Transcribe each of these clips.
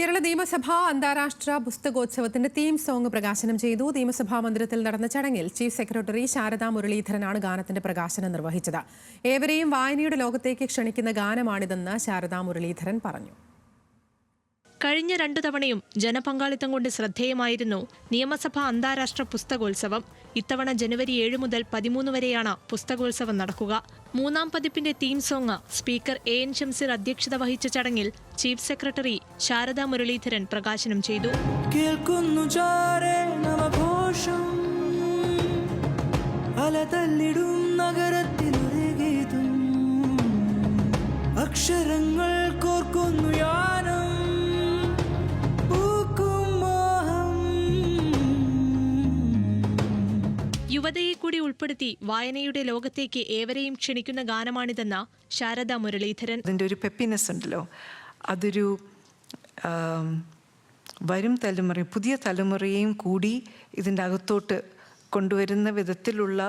കേരള നിയമസഭാ അന്താരാഷ്ട്ര പുസ്തകോത്സവത്തിന്റെ theme song പ്രകാശനം ചെയ്തു. നിയമസഭാ മന്ദിരത്തിൽ നടന്ന ചടങ്ങിൽ ചീഫ് സെക്രട്ടറി ശാരദാ മുരളീധരനാണ് ഗാനത്തിന്റെ പ്രകാശനം നിർവഹിച്ചത്. ഏവരെയും വായനയുടെ ലോകത്തേക്ക് ക്ഷണിക്കുന്ന ഗാനമാണിതെന്ന് ശാരദാ മുരളീധരൻ പറഞ്ഞു. കഴിഞ്ഞ 2 തവണയും ജനപങ്കാളിത്തം കൊണ്ട് ശ്രദ്ധേയമായിരുന്നു നിയമസഭാ അന്താരാഷ്ട്ര പുസ്തകോത്സവം. ഇത്തവണ ജനുവരി 7 മുതൽ 13 വരെയാണ് പുസ്തകോത്സവം നടക്കുക. 3ാം പതിപ്പിന്റെ theme song speaker AN Shamseer അധ്യക്ഷത വഹിച്ച ചടങ്ങിൽ ചീഫ് സെക്രട്ടറി ശാരദാ മുരളീധരൻ പ്രകാശനം ചെയ്തു. അക്ഷരങ്ങൾ കോർക്കുന്നു യുവതയെ കൂടി ഉൾപ്പെടുത്തി വായനയുടെ ലോകത്തേക്ക് ഏവരെയും ക്ഷണിക്കുന്ന ഗാനമാണിതെന്ന് ശാരദാ മുരളീധരൻ. അതിൻ്റെ ഒരു പെപ്പിനെസ് ഉണ്ടല്ലോ, അതൊരു വരും തലമുറ പുതിയ തലമുറയെയും കൂടി ഇതിൻ്റെ അകത്തോട്ട് കൊണ്ടുവരുന്ന വിധത്തിലുള്ള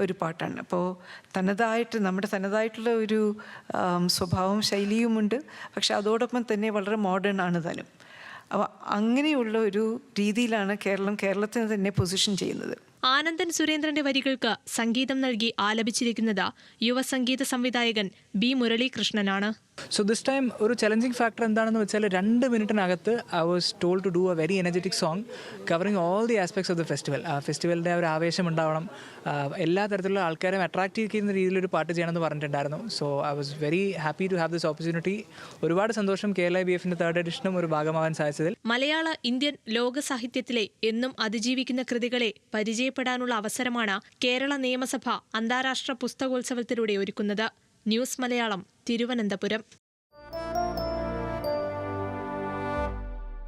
ഒരു പാട്ടാണ്. അപ്പോൾ നമ്മുടെ തനതായിട്ടുള്ള ഒരു സ്വഭാവം ശൈലിയുമുണ്ട്, പക്ഷെ അതോടൊപ്പം തന്നെ വളരെ മോഡേൺ ആണ് താനും. അപ്പോൾ അങ്ങനെയുള്ള ഒരു രീതിയിലാണ് കേരളത്തിന് തന്നെ പൊസിഷൻ ചെയ്യുന്നത്. ആനന്ദൻ സുരേന്ദ്രന്റെ വരികൾക്ക് സംഗീതം നൽകി ആലപിച്ചിരിക്കുന്നത് യുവസംഗീത സംവിധായകൻ B മുരളീകൃഷ്ണനാണ്. സോ ദിസ് ടൈം ഒരു ചലഞ്ചിങ് ഫാക്ടർ എന്താണെന്ന് വെച്ചാൽ 2 മിനിറ്റിനകത്ത് I was told to do a very energetic song covering all the aspects of the festival. ആ ഫെസ്റ്റിവലിൻ്റെ ഒരു ആവേശം ഉണ്ടാവണം, എല്ലാ തരത്തിലുള്ള ആൾക്കാരെയും അട്രാക്ട് ചെയ്യുന്ന രീതിയിലൊരു പാട്ട് ചെയ്യണമെന്ന് പറഞ്ഞിട്ടുണ്ടായിരുന്നു. So I was very happy to have this opportunity. ഒരുപാട് സന്തോഷം KLIBFന്റെ 3rd എഡിഷനും ഒരു ഭാഗമാവാൻ സാധിച്ചതിൽ. മലയാള ഇന്ത്യൻ ലോക സാഹിത്യത്തിലെ എന്നും അതിജീവിക്കുന്ന കൃതികളെ പരിചയപ്പെടാനുള്ള അവസരമാണ് കേരള നിയമസഭ അന്താരാഷ്ട്ര പുസ്തകോത്സവത്തിലൂടെ ഒരുക്കുന്നത്. ന്യൂസ് മലയാളം, തിരുവനന്തപുരം.